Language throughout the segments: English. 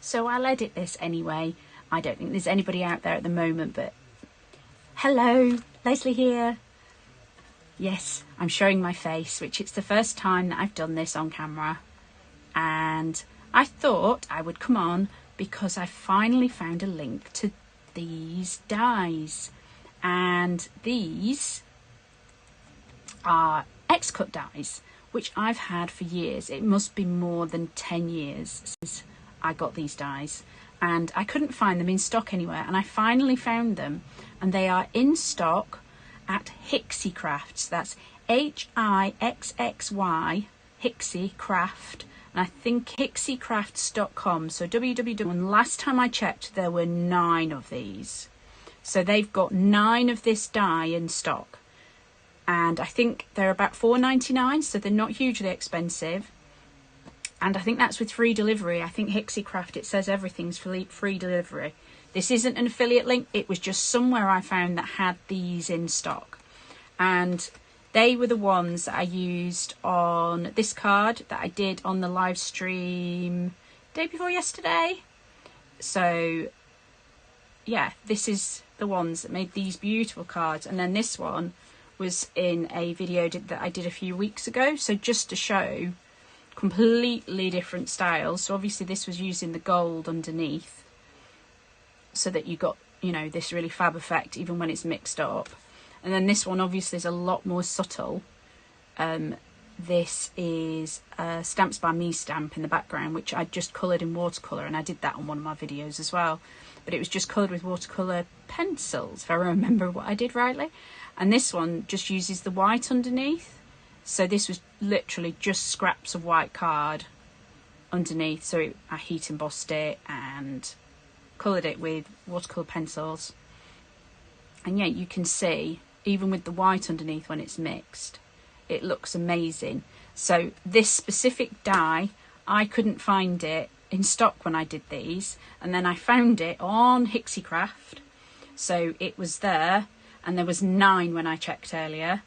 so I'll edit this anyway. I don't think there's anybody out there at the moment, but hello, Leslie here. Yes, I'm showing my face, which it's the first time that I've done this on camera. And I thought I would come on because I finally found a link to these dies. And these are XCut dies, which I've had for years. It must be more than 10 years since I got these dies. And I couldn't find them in stock anywhere. And I finally found them. And they are in stock at Hixie Crafts. That's HIXXY, Hixie Craft, and I think hixiecrafts.com. So www. And last time I checked, there were 9 of these. So they've got 9 of this die in stock, and I think they're about $4.99, so they're not hugely expensive. And I think that's with free delivery. I think Hixie Craft, it says everything's free delivery. This isn't an affiliate link. It was just somewhere I found that had these in stock. And they were the ones that I used on this card that I did on the live stream day before yesterday. So, yeah, this is the ones that made these beautiful cards. And then this one was in a video that I did a few weeks ago. So just to show completely different styles. So obviously this was using the gold underneath, so that you got, you know, this really fab effect even when it's mixed up. And then this one obviously is a lot more subtle. This is a Stamps by Me stamp in the background, which I just coloured in watercolour, and I did that on one of my videos as well. But it was just coloured with watercolour pencils, if I remember what I did rightly. And this one just uses the white underneath. So this was literally just scraps of white card underneath. So I heat embossed it and coloured it with watercolour pencils. And yeah, you can see even with the white underneath when it's mixed, it looks amazing. So this specific die, I couldn't find it in stock when I did these, and then I found it on Hixie Craft. So it was there, and there was 9 when I checked earlier.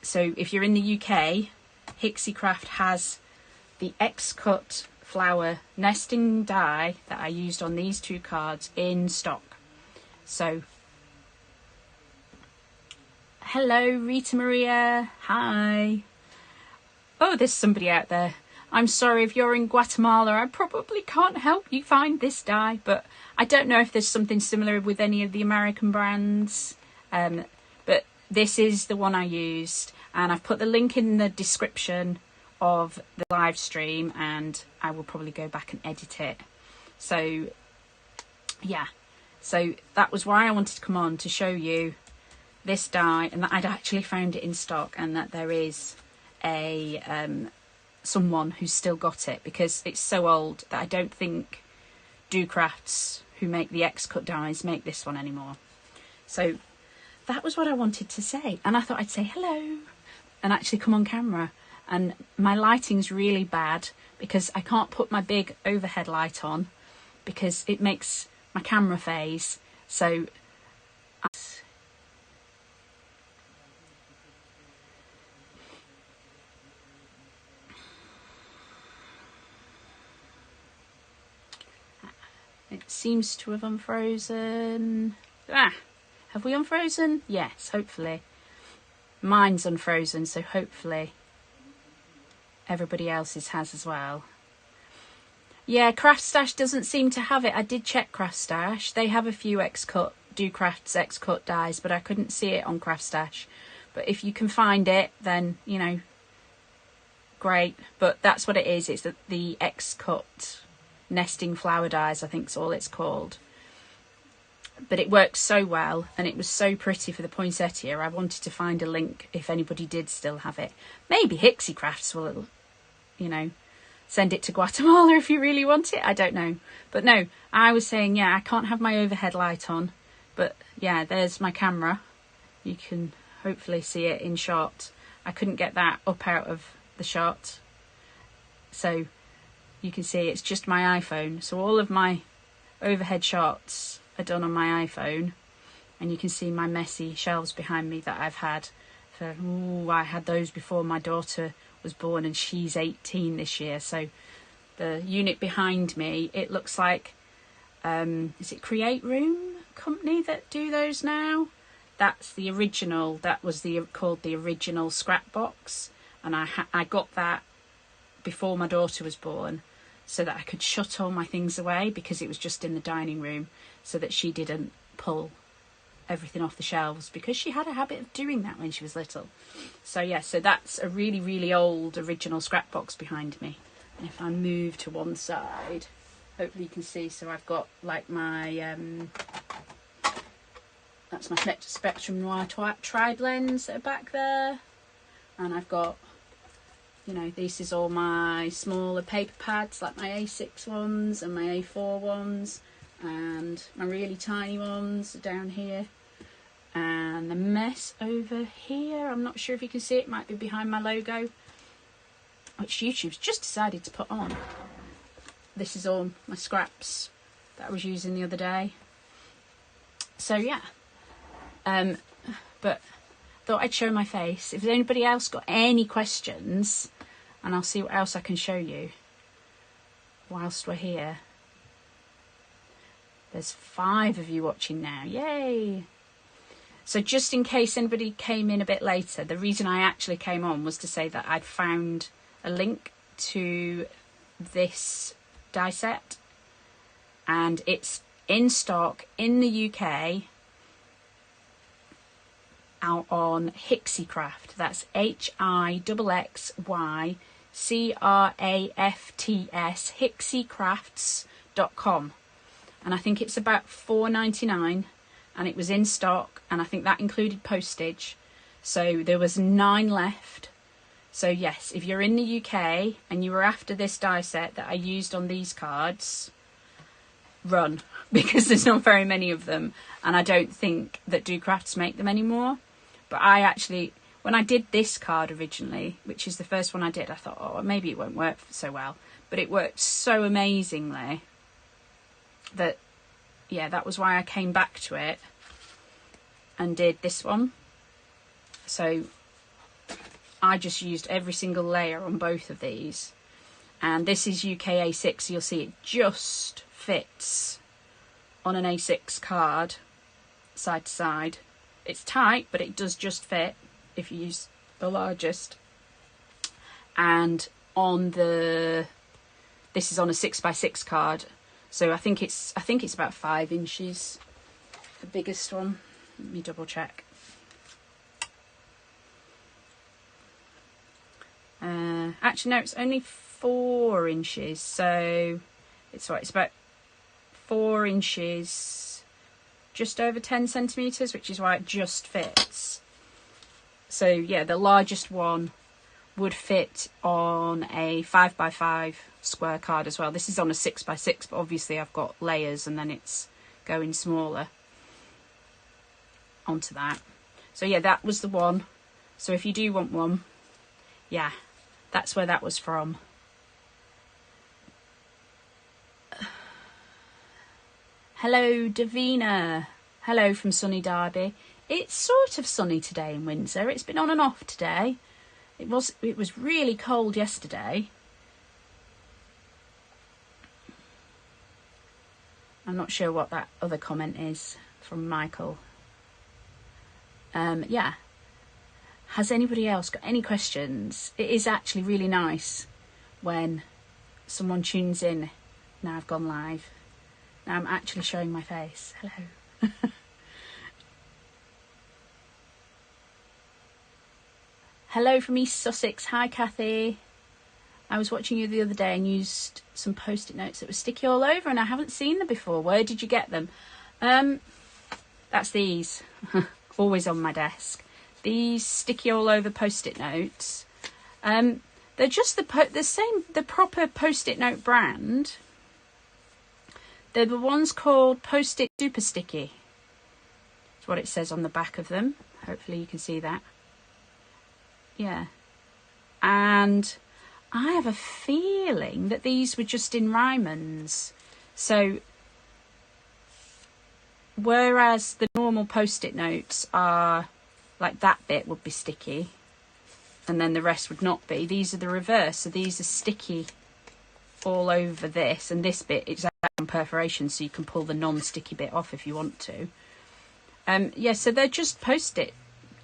So if you're in the UK, Hixie Craft has the XCut flower nesting die that I used on these 2 cards in stock. So hello Rita Maria, hi. Oh, there's somebody out there. I'm sorry if you're in Guatemala, I probably can't help you find this die, but I don't know if there's something similar with any of the American brands. But this is the one I used, and I've put the link in the description of the live stream, and I will probably go back and edit it. So yeah, so that was why I wanted to come on, to show you this die, and that I'd actually found it in stock, and that there is a someone who's still got it, because it's so old that I don't think Do Crafts, who make the XCut dies, make this one anymore. So that was what I wanted to say, and I thought I'd say hello and actually come on camera. And my lighting's really bad because I can't put my big overhead light on because it makes my camera phase. So it seems to have unfrozen. Have we unfrozen? Yes, hopefully. Mine's unfrozen, so hopefully everybody else's has as well. Yeah, Craft Stash doesn't seem to have it. I did check Craft Stash. They have a few XCut, Do Crafts XCut dies, but I couldn't see it on Craft Stash. But if you can find it, then, you know, great. But that's what it is. It's the XCut nesting flower dies, I think is all it's called. But it works so well, and it was so pretty for the poinsettia. I wanted to find a link if anybody did still have it. Maybe Hixie Crafts will, you know, send it to Guatemala if you really want it. I don't know. But no, I was saying, yeah, I can't have my overhead light on. But yeah, there's my camera. You can hopefully see it in shot. I couldn't get that up out of the shot. So you can see it's just my iPhone. So all of my overhead shots are done on my iPhone, and you can see my messy shelves behind me that I've had for, I had those before my daughter was born, and she's 18 this year, so the unit behind me, it looks like, is it Create Room company that do those now? That's the original. That was called the original scrap box, and I got that before my daughter was born, so that I could shut all my things away, because it was just in the dining room, so that she didn't pull everything off the shelves, because she had a habit of doing that when she was little. So yeah, so that's a really, really old original scrap box behind me. And if I move to one side, hopefully you can see. So I've got like my that's my Spectrum Noir tri-blends that are back there, and I've got, you know, this is all my smaller paper pads, like my A6 ones and my A4 ones, and my really tiny ones are down here. And the mess over here, I'm not sure if you can see it, might be behind my logo, which YouTube's just decided to put on. This is all my scraps that I was using the other day. So yeah, but thought I'd show my face. If anybody else got any questions, and I'll see what else I can show you whilst we're here. There's 5 of you watching now, yay! So just in case anybody came in a bit later, the reason I actually came on was to say that I'd found a link to this die set, and it's in stock in the UK out on XCut. That's HIXXYCRAFTS, XCrafts.com. And I think it's about $4.99, and it was in stock, and I think that included postage. So there was 9 left. So yes, if you're in the UK and you were after this die set that I used on these cards, run, because there's not very many of them, and I don't think that Do Crafts make them anymore. But I actually, when I did this card originally, which is the first one I did, I thought, oh, maybe it won't work so well. But it worked so amazingly that, yeah, that was why I came back to it and did this one. So I just used every single layer on both of these. And this is UK A6, so you'll see it just fits on an A6 card, side to side. It's tight, but it does just fit if you use the largest. And on this is on a 6x6 card, so I think it's about 5 inches, the biggest one. Let me double check. Actually, no, it's only 4 inches, so it's about 4 inches, just over 10 centimetres, which is why it just fits. So yeah, the largest one would fit on a 5x5 square card as well. This is on a 6x6, but obviously I've got layers and then it's going smaller onto that. So yeah, that was the one. So if you do want one, yeah, that's where that was from. Hello, Davina. Hello from sunny Derby. It's sort of sunny today in Windsor. It's been on and off today. It was really cold yesterday. I'm not sure what that other comment is from Michael. Yeah. Has anybody else got any questions? It is actually really nice when someone tunes in. Now I've gone live. Now I'm actually showing my face. Hello. Hello from East Sussex. Hi, Kathy. I was watching you the other day and used some post-it notes that were sticky all over, and I haven't seen them before. Where did you get them? That's these. Always on my desk. These sticky all over post-it notes. They're just the proper post-it note brand. They're the ones called Post-it Super Sticky. That's what it says on the back of them. Hopefully you can see that. Yeah. And I have a feeling that these were just in Ryman's. So, whereas the normal post-it notes are, like that bit would be sticky, and then the rest would not be, these are the reverse. So these are sticky all over this, and this bit is on perforation, so you can pull the non-sticky bit off if you want to. Yeah, so they're just Post-it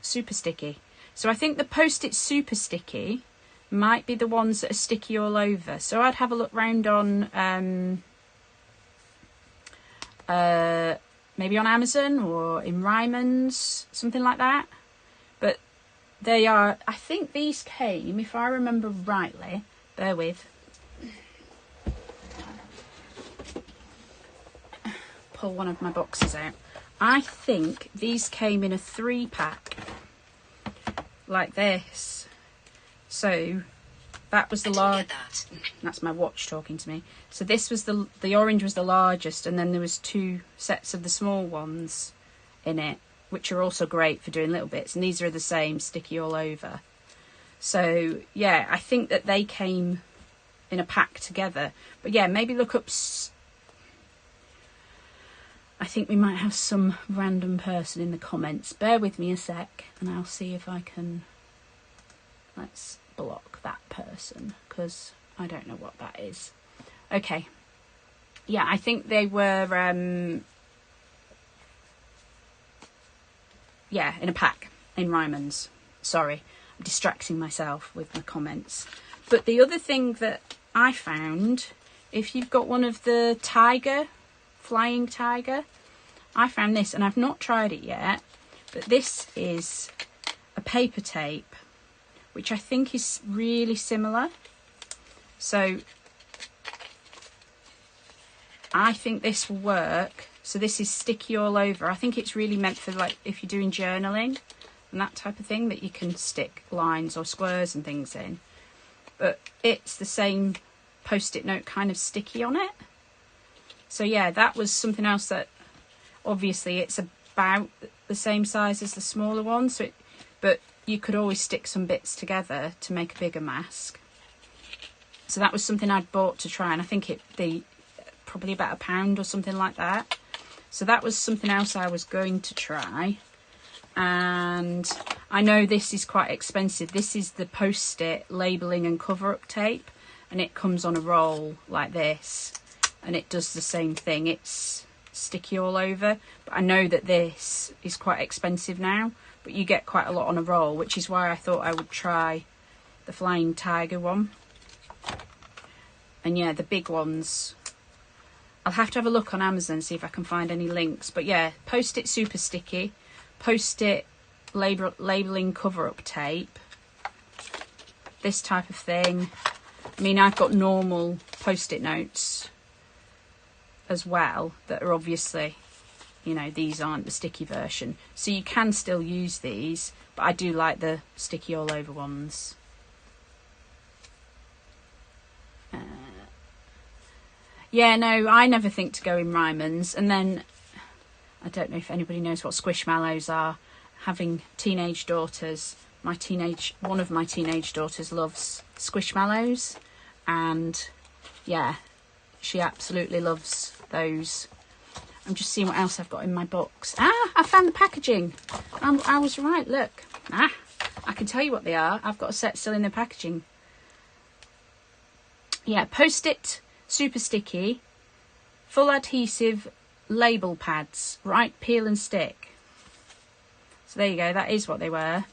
super sticky. So I think the Post-it super sticky might be the ones that are sticky all over. So I'd have a look round on maybe on Amazon or in Ryman's, something like that. But they are, I think these came, if I remember rightly, bear with. Pull one of my boxes out. I think these came in a 3-pack like this. So that was the large. That's my watch talking to me. So this was the orange was the largest, and then there was 2 sets of the small ones in it, which are also great for doing little bits. And these are the same, sticky all over. So yeah, I think that they came in a pack together. But yeah, maybe look up. I think we might have some random person in the comments. Bear with me a sec and I'll see if I can... Let's block that person because I don't know what that is. Okay. Yeah, I think they were... yeah, in a pack in Ryman's. Sorry, I'm distracting myself with my comments. But the other thing that I found, if you've got one of the flying tiger, I found this, and I've not tried it yet, but this is a paper tape, which I think is really similar. So I think this will work. So this is sticky all over. I think it's really meant for, like, if you're doing journaling and that type of thing, that you can stick lines or squares and things in. But it's the same Post-it note kind of sticky on it. So yeah, that was something else that, obviously it's about the same size as the smaller one, so but you could always stick some bits together to make a bigger mask. So that was something I'd bought to try, and I think they probably about £1 or something like that. So that was something else I was going to try. And I know this is quite expensive. This is the Post-it labelling and cover-up tape, and it comes on a roll like this, and it does the same thing. It's sticky all over, but I know that this is quite expensive now, but you get quite a lot on a roll, which is why I thought I would try the Flying Tiger one. And yeah, the big ones, I'll have to have a look on Amazon, see if I can find any links. But yeah, Post-it super sticky, Post-it labelling cover-up tape, this type of thing. I mean, I've got normal Post-it notes as well that are obviously, you know, these aren't the sticky version, so you can still use these, but I do like the sticky all over ones. Yeah, no, I never think to go in Ryman's. And then I don't know if anybody knows what squishmallows are. Having teenage daughters, one of my teenage daughters loves squishmallows, and yeah, she absolutely loves those. I'm just seeing what else I've got in my box. I found the packaging. I was right, look. I can tell you what they are. I've got a set still in the packaging. Yeah, Post-it super sticky, full adhesive label pads, right, peel and stick. So there you go, that is what they were.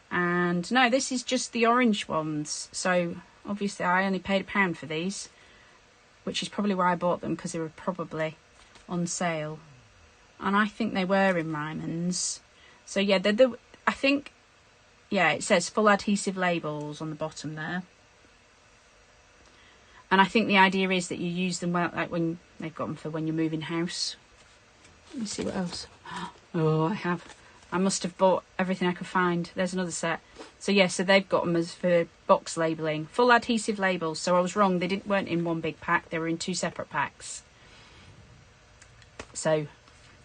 And no, this is just the orange ones. So obviously I only paid £1 for these, which is probably why I bought them, because they were probably on sale. And I think they were in Ryman's. So yeah, I think, yeah, it says full adhesive labels on the bottom there. And I think the idea is that you use them, well, like when they've got them for when you're moving house. Let me see what else. Oh, I must have bought everything I could find. There's another set. So yeah, so they've got them as for box labelling. Full adhesive labels. So I was wrong. They weren't in one big pack. They were in 2 separate packs. So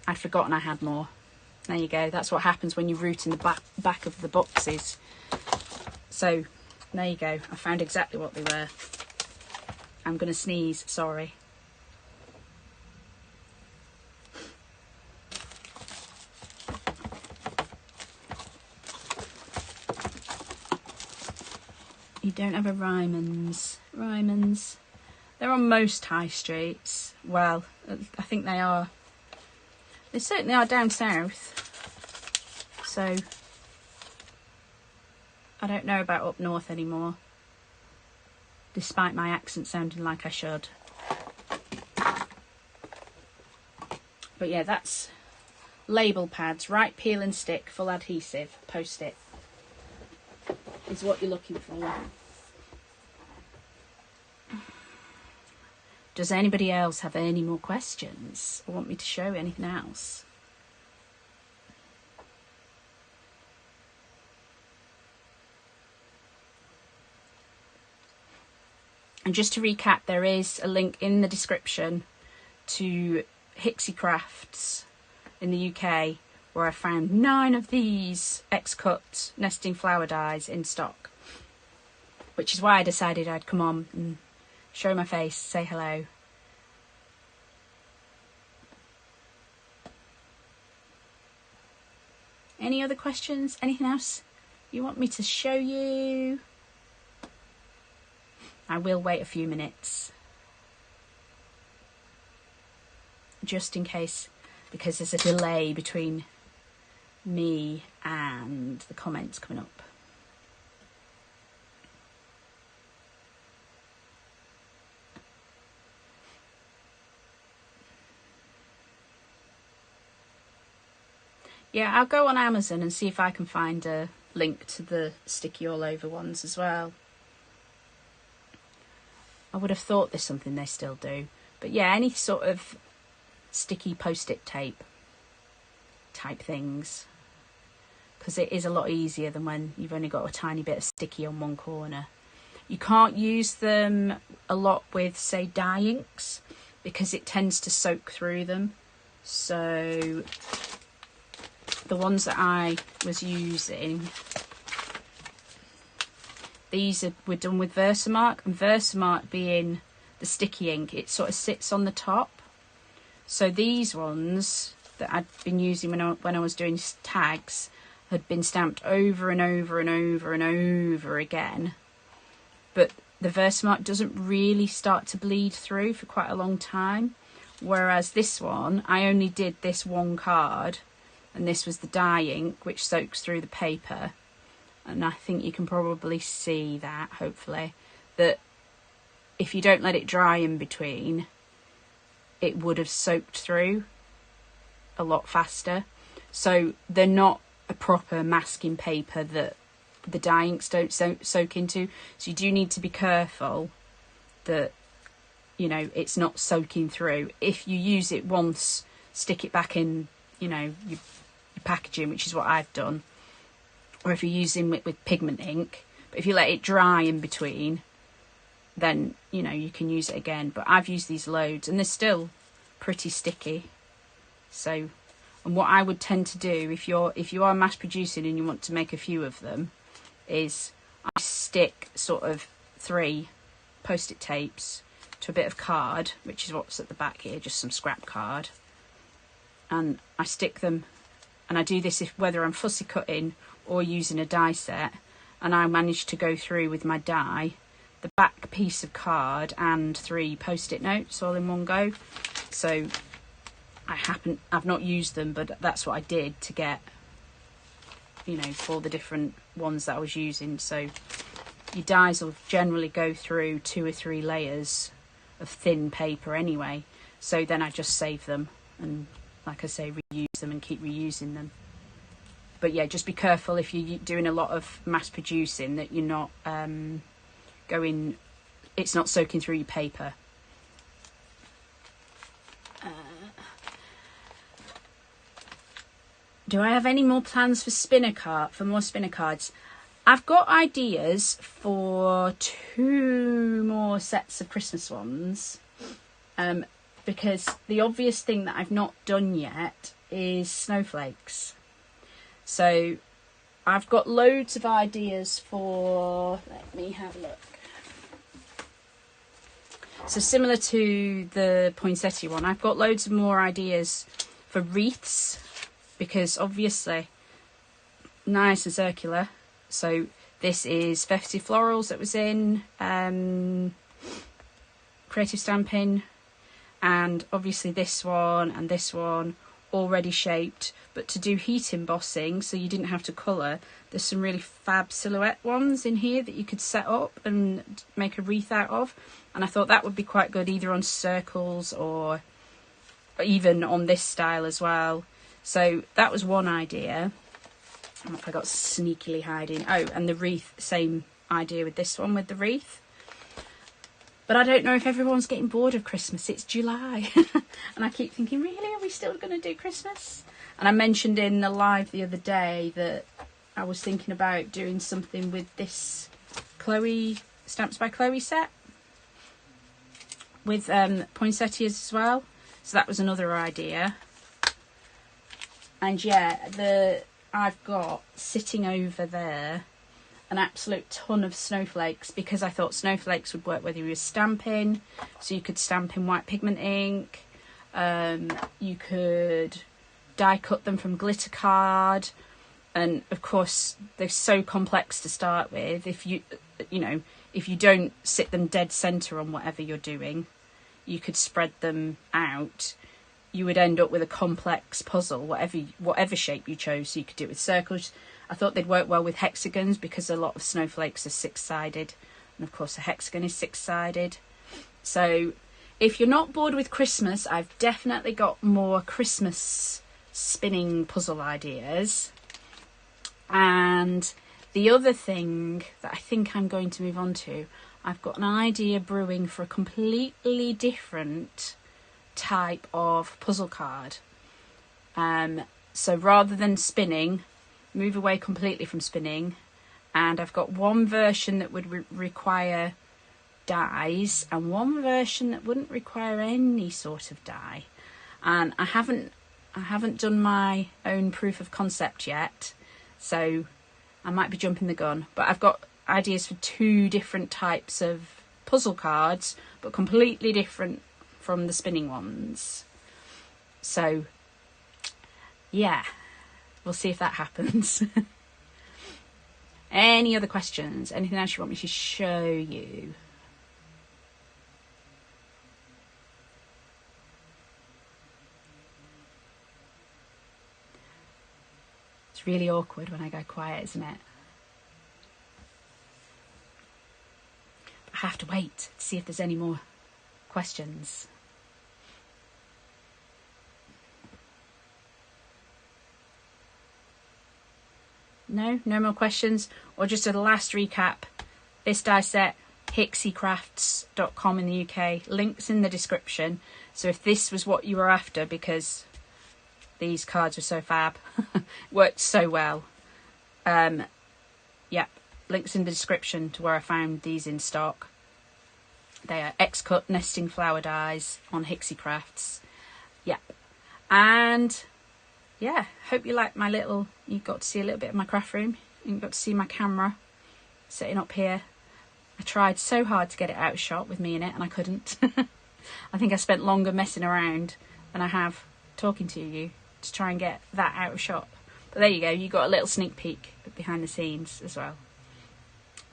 I'd forgotten I had more. There you go. That's what happens when you root in the back of the boxes. So there you go. I found exactly what they were. I'm going to sneeze, sorry. You don't have a Ryman's. Ryman's. They're on most high streets. Well, I think they are. They certainly are down south. So I don't know about up north anymore, despite my accent sounding like I should. But yeah, that's label pads, right peel and stick, full adhesive, post-it is what you're looking for. Does anybody else have any more questions or want me to show anything else? And just to recap, there is a link in the description to Hixie Crafts in the UK, where I found 9 of these XCut nesting flower dies in stock, which is why I decided I'd come on and show my face, say hello. Any other questions? Anything else you want me to show you? I will wait a few minutes, just in case, because there's a delay between me and the comments coming up. Yeah, I'll go on Amazon and see if I can find a link to the sticky all over ones as well. I would have thought there's something they still do. But yeah, any sort of sticky post-it tape type things, because it is a lot easier than when you've only got a tiny bit of sticky on one corner. You can't use them a lot with, say, dye inks, because it tends to soak through them. So the ones that I was using, these were done with Versamark, and Versamark being the sticky ink, it sort of sits on the top. So these ones that I'd been using when I was doing tags had been stamped over and over and over and over again. But the Versamark doesn't really start to bleed through for quite a long time. Whereas this one, I only did this one card, and this was the dye ink, which soaks through the paper. And I think you can probably see that, hopefully, that if you don't let it dry in between, it would have soaked through a lot faster. So they're not a proper masking paper that the dye inks don't soak into. So you do need to be careful that, you know, it's not soaking through. If you use it once, stick it back in, you know, your packaging, which is what I've done. Or if you're using it with pigment ink. But if you let it dry in between, then, you know, you can use it again. But I've used these loads and they're still pretty sticky. So, and what I would tend to do if you are mass producing and you want to make a few of them, is I stick sort of 3 post-it tapes to a bit of card, which is what's at the back here, just some scrap card. And I stick them, and I do this whether I'm fussy cutting or using a die set, and I managed to go through with my die the back piece of card and 3 post-it notes all in one go. So I've not used them, but that's what I did to get, you know, for the different ones that I was using. So your dies will generally go through 2 or 3 layers of thin paper anyway. So then I just save them and, like I say, reuse them and keep reusing them. But yeah, just be careful if you're doing a lot of mass producing that you're not it's not soaking through your paper. Do I have any more plans for more spinner cards? I've got ideas for 2 more sets of Christmas ones. Because the obvious thing that I've not done yet is snowflakes. So I've got loads of ideas for, let me have a look. So similar to the poinsettia one, I've got loads of more ideas for wreaths, because obviously nice and circular. So this is Festive Florals that was in creative stamping, and obviously this one and this one already shaped, but to do heat embossing so you didn't have to colour, there's some really fab silhouette ones in here that you could set up and make a wreath out of, and I thought that would be quite good either on circles or even on this style as well. So that was one idea. I don't know if I got sneakily hiding. Oh, and the wreath, same idea with this one with the wreath. But I don't know if everyone's getting bored of Christmas. It's July. And I keep thinking, really, are we still going to do Christmas? And I mentioned in the live the other day that I was thinking about doing something with this Chloe, Stamps by Chloe set. With poinsettias as well. So that was another idea. And yeah, I've got sitting over there an absolute ton of snowflakes, because I thought snowflakes would work whether you were stamping, so you could stamp in white pigment ink, you could die cut them from glitter card, and of course they're so complex to start with. If you don't sit them dead center on whatever you're doing, you could spread them out, you would end up with a complex puzzle, whatever shape you chose. So you could do it with circles. I thought they'd work well with hexagons because a lot of snowflakes are six-sided, and of course a hexagon is six-sided. So if you're not bored with Christmas, I've definitely got more Christmas spinning puzzle ideas. And the other thing that I think I'm going to move on to, I've got an idea brewing for a completely different type of puzzle card. So rather than spinning, move away completely from spinning, and I've got one version that would require dies and one version that wouldn't require any sort of die. And I haven't done my own proof of concept yet, so I might be jumping the gun, but I've got ideas for two different types of puzzle cards, but completely different from the spinning ones. So yeah, we'll see if that happens. Any other questions? Anything else you want me to show you? It's really awkward when I go quiet, isn't it? I have to wait to see if there's any more questions. No more questions? Or just a last recap, this die set, XCrafts.com in the UK, links in the description. So if this was what you were after, because these cards are so fab, worked so well, yep, links in the description to where I found these in stock. They are XCut nesting flower dies on XCrafts. Yep. And yeah, hope you like my little, you got to see a little bit of my craft room. You got to see my camera sitting up here. I tried so hard to get it out of shot with me in it, and I couldn't. I think I spent longer messing around than I have talking to you to try and get that out of shot. But there you go, you got a little sneak peek behind the scenes as well.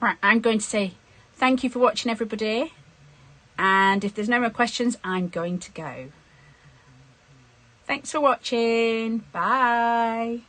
Right, I'm going to say thank you for watching, everybody. And if there's no more questions, I'm going to go. Thanks for watching. Bye.